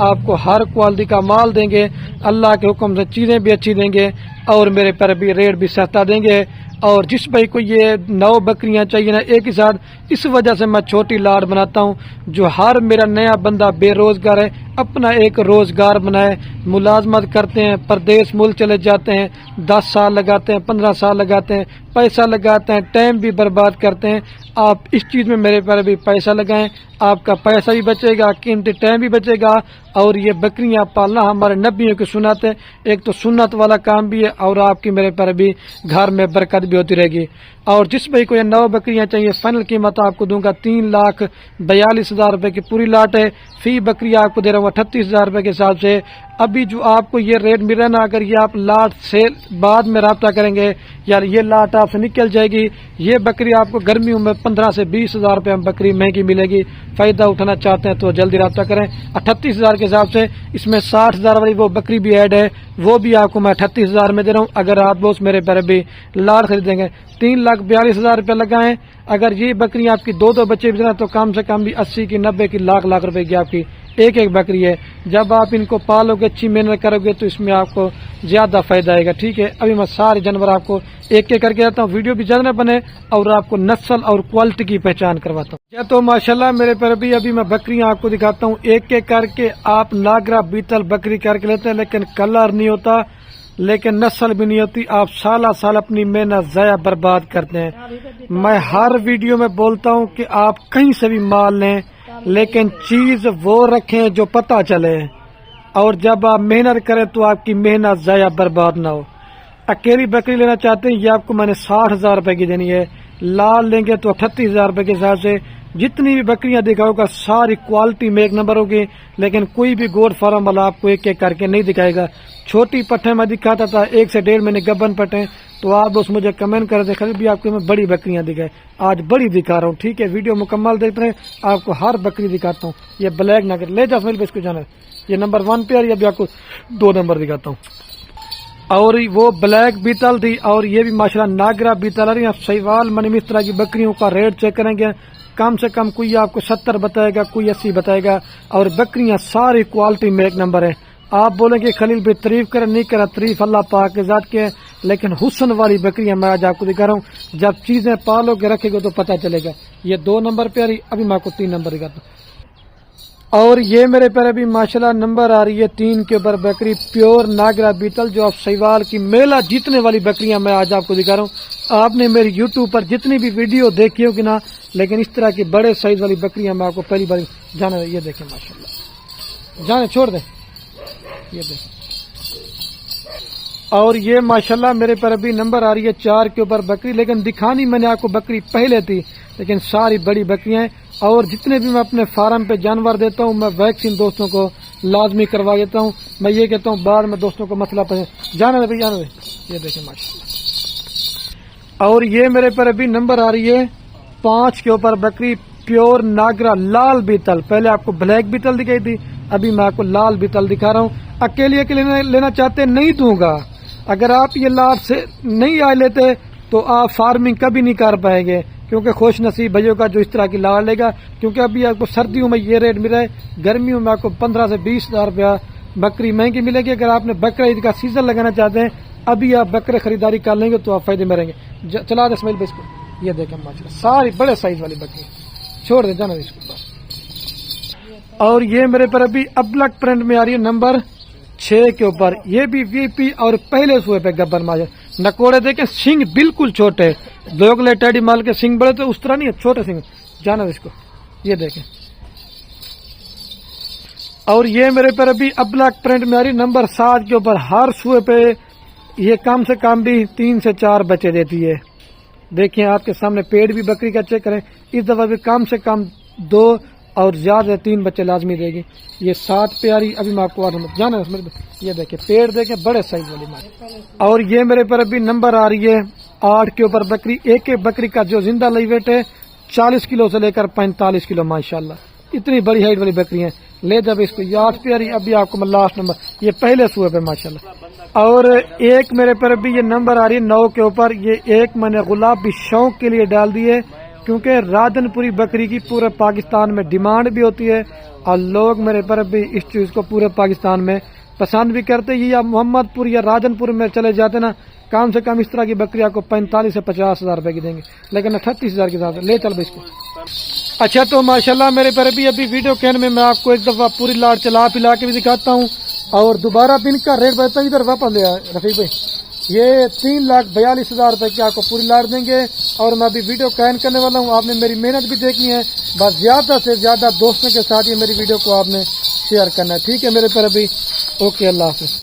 آپ کو ہر کوالٹی کا مال دیں گے، اللہ کے حکم سے چیزیں بھی اچھی دیں گے اور میرے پر بھی ریٹ بھی سستا دیں گے۔ اور جس بھائی کو یہ 9 بکریاں چاہیے نا ایک ہی ساتھ، اس وجہ سے میں چھوٹی لاٹ بناتا ہوں، جو ہر میرا نیا بندہ بے روزگار ہے اپنا ایک روزگار بنائے، ملازمت کرتے ہیں، پردیس ملک چلے جاتے ہیں، 10 سال لگاتے ہیں، 15 سال لگاتے ہیں، پیسہ لگاتے ہیں، ٹائم بھی برباد کرتے ہیں۔ آپ اس چیز میں میرے پر بھی پیسہ لگائیں، آپ کا پیسہ بھی بچے گا، قیمتی ٹائم بھی بچے گا، اور یہ بکریاں پالنا ہمارے نبیوں کی سنت ہے، ایک تو سنت والا کام بھی ہے اور آپ کی میرے پر بھی گھر میں برکت بھی ہوتی رہے گی۔ اور جس بھائی کو یہ 9 بکریاں چاہیے، فائنل قیمت آپ کو دوں گا 3,42,000 روپے کی پوری لاٹ ہے، فی بکری آپ کو دے رہا ہوں 38,000 روپے کے حساب سے۔ ابھی جو آپ کو یہ ریٹ مل رہا ہے نا، اگر یہ آپ لاٹ سے بعد میں رابطہ کریں گے یا یہ لاٹ آپ سے نکل جائے گی، یہ بکری آپ کو گرمیوں میں 15 سے 20,000 روپے میں بکری مہنگی ملے گی۔ فائدہ اٹھانا چاہتے ہیں تو جلدی رابطہ کریں۔ 38,000 کے حساب سے اس میں 60,000 والی وہ بکری بھی ایڈ ہے، وہ بھی آپ کو میں 38,000 میں دے رہا ہوں، اگر آپ بوس میرے پر بھی لاٹ خریدیں گے۔ 3,42,000 روپے لگائیں، اگر یہ بکری آپ کی 2 بچے بھی دینا تو کم سے کم بھی 80 کی 90 کی لاکھ روپے کی آپ کی ایک بکری ہے۔ جب آپ ان کو پالو گے، اچھی محنت کرو گے تو اس میں آپ کو زیادہ فائدہ آئے گا، ٹھیک ہے۔ ابھی میں سارے جانور آپ کو ایک کر کے دیتا ہوں، ویڈیو بھی زیادہ نہ بنے اور آپ کو نسل اور کوالٹی کی پہچان کرواتا ہوں۔ تو ماشاءاللہ میرے پر بھی ابھی میں بکریاں آپ کو دکھاتا ہوں ایک کر کے۔ آپ ناگرا بیتل بکری کر کے لیتے ہیں لیکن کلر نہیں ہوتا، لیکن نسل بھی نہیں ہوتی، آپ سال اپنی محنت ضائع برباد کرتے ہیں۔ میں ہر ویڈیو میں بولتا ہوں کہ آپ کہیں سے بھی مال لیں لیکن چیز وہ رکھیں جو پتہ چلے، اور جب آپ محنت کریں تو آپ کی محنت ضائع برباد نہ ہو۔ اکیلی بکری لینا چاہتے ہیں، یہ آپ کو میں نے 60,000 روپے کی دینی ہے، لال لیں گے تو 38,000 روپے کے حساب سے۔ جتنی بھی بکریاں دکھاؤ گا ساری کوالٹی میں ایک نمبر ہوگی، لیکن کوئی بھی گوڈ فارم والا آپ کو ایک کر کے نہیں دکھائے گا۔ چھوٹی پٹھیں میں دکھاتا تھا 1 سے 1.5 مہینے گبن پٹھیں، تو آپ اس مجھے کمنٹ کر دیں خلیل بھی آپ کو میں بڑی بکریاں دکھائے، آج بڑی دکھا رہا ہوں، ٹھیک ہے۔ ویڈیو مکمل دیکھ رہے ہیں، آپ کو ہر بکری دکھاتا ہوں۔ یہ بلیک نگر لے جا اسماعیل بھائی، اس کو جانا ہے، یہ نمبر 1 پہ آ رہی ہے، ابھی آپ کو 2 نمبر دکھاتا ہوں۔ اور وہ بلیک بیتل تھی، اور یہ بھی ماشاءاللہ ناگرا بیتل آ رہی ہے۔ سہیوال منی اس طرح کی بکریوں کا ریٹ چیک کریں گے، کم سے کم کوئی آپ کو 70 بتائے گا، کوئی 80 بتائے گا، اور بکریاں ساری کوالٹی میں ایک نمبر ہے۔ آپ بولیں کہ خلیل بھائی تعریف کریں، نہیں کرا، تعریف اللہ پاک کے ذات کے، لیکن حسن والی بکریاں میں آج آپ کو دکھا رہا ہوں۔ جب چیزیں پالو کے رکھے گے تو پتہ چلے گا۔ یہ 2 نمبر پہ آ رہی، ابھی میں آپ کو 3 نمبر دکھاتا ہوں۔ اور یہ میرے پر ابھی ماشاءاللہ نمبر آ رہی ہے 3 کے اوپر بکری پیور ناگرا بیتل، جو آپ سہیوال کی میلہ جیتنے والی بکریاں میں آج آپ کو دکھا رہا ہوں۔ آپ نے میری یوٹیوب پر جتنی بھی ویڈیو دیکھی ہوگی نا، لیکن اس طرح کی بڑے سائز والی بکریاں میں آپ کو پہلی بار جانا ہے۔ یہ دیکھیں ماشاءاللہ، جانے چھوڑ دیں، یہ دیکھیں۔ اور یہ ماشاءاللہ میرے پر ابھی نمبر آ رہی ہے 4 کے اوپر بکری، لیکن دکھانی میں نے آپ کو بکری پہلے تھی، لیکن ساری بڑی بکریاں ہیں۔ اور جتنے بھی میں اپنے فارم پہ جانور دیتا ہوں، میں ویکسین دوستوں کو لازمی کروا دیتا ہوں۔ میں یہ کہتا ہوں بعد میں دوستوں کو مسئلہ پسند جانا ہے، جانا ہے۔ یہ دیکھیں ماشاءاللہ۔ اور یہ میرے پر ابھی نمبر آ رہی ہے 5 کے اوپر بکری پیور ناگرا لال بیتل۔ پہلے آپ کو بلیک بیتل دکھائی تھی، ابھی میں آپ کو لال بیتل دکھا رہا ہوں۔ اکیلے لینا چاہتے نہیں دوں گا، اگر آپ یہ لاٹ سے نہیں آئے لیتے تو آپ فارمنگ کبھی نہیں کر پائیں گے، کیونکہ خوش نصیب بھائیوں کا جو اس طرح کی لاڑ لے گا، کیونکہ ابھی آپ کو سردیوں میں یہ ریٹ مل رہا ہے، گرمیوں میں آپ کو 15 سے 20,000 روپیہ بکری مہنگی ملے گی۔ اگر آپ نے بکرا عید کا سیزن لگانا چاہتے ہیں، ابھی آپ بکرے خریداری کر لیں گے تو آپ فائدے میں رہیں گے۔ چلا دیں اسماعیل بھائی اس کو، یہ دیکھیں ماشاءاللہ ساری بڑے سائز والی بکری، چھوڑ دیں جانا اس کو بس۔ اور یہ میرے پر ابھی ابلک پرنٹ میں آ رہی ہے نمبر 6 کے اوپر، یہ بھی وی پی اور پہلے سوئے پہ گبر ماجر نکوڑے دیکھیں، سنگ بالکل چھوٹے، دوگلے ٹیڈی مال کے سنگ بڑے تو اس طرح نہیں ہے، چھوٹے سنگ، جانا اس کو، یہ دیکھیں۔ اور یہ میرے پر ابھی ابلک پرنٹ میں آ رہی نمبر 7 کے اوپر، ہر سوئے پہ یہ کم سے کم بھی 3 سے 4 بچے دیتی ہے۔ دیکھیں آپ کے سامنے پیڑ بھی بکری کا چیک کریں، اس دفعہ بھی کم سے کم 2 اور زیادہ 3 بچے لازمی دے گی۔ یہ 7 پہ آ رہی، ابھی میں آپ کو 8 نمبر جانا ہے، یہ دیکھیں پیڑ دیکھیں بڑے سائز والی ماں۔ اور یہ میرے پر ابھی نمبر آ رہی ہے 8 کے اوپر بکری، ایک بکری کا جو زندہ لائی ویٹ ہے 40 کلو سے لے کر 45 کلو، ماشاءاللہ اتنی بڑی ہائٹ والی بکری ہیں۔ لے جب اس کو 8 پہ آ رہی، ابھی آپ کو میں لاسٹ نمبر، یہ پہلے سوئے پہ ماشاءاللہ۔ اور ایک میرے پر ابھی یہ نمبر آ رہی ہے 9 کے اوپر، یہ ایک میں نے گلابی شوق کے لیے ڈال دی ہے، کیونکہ رادن پوری بکری کی پورے پاکستان میں ڈیمانڈ بھی ہوتی ہے اور لوگ میرے پر بھی اس چیز کو پورے پاکستان میں پسند بھی کرتے ہیں. یا محمد پور یا رادن پور میں چلے جاتے نا کم سے کم اس طرح کی بکری آپ کو 45 سے 50 ہزار روپے کی دیں گے, لیکن 38,000 کے ساتھ لے چل بھائی اس کو. اچھا تو ماشاءاللہ میرے پر بھی ابھی ویڈیو کین میں آپ کو ایک دفعہ پوری لاٹ چلا پلا کے بھی دکھاتا ہوں اور دوبارہ بھی ان کا ریٹ بتاتا ہوں. ادھر واپس لے آئے رفیق بھائی, یہ 3,42,000 روپے کی آپ کو پوری لاٹ دیں گے. اور میں ابھی ویڈیو کین کرنے والا ہوں, آپ نے میری محنت بھی دیکھنی ہے, بس زیادہ سے زیادہ دوستوں کے ساتھ یہ میری ویڈیو کو آپ نے شیئر کرنا ہے. ٹھیک ہے میرے پر ابھی, اوکے اللہ حافظ.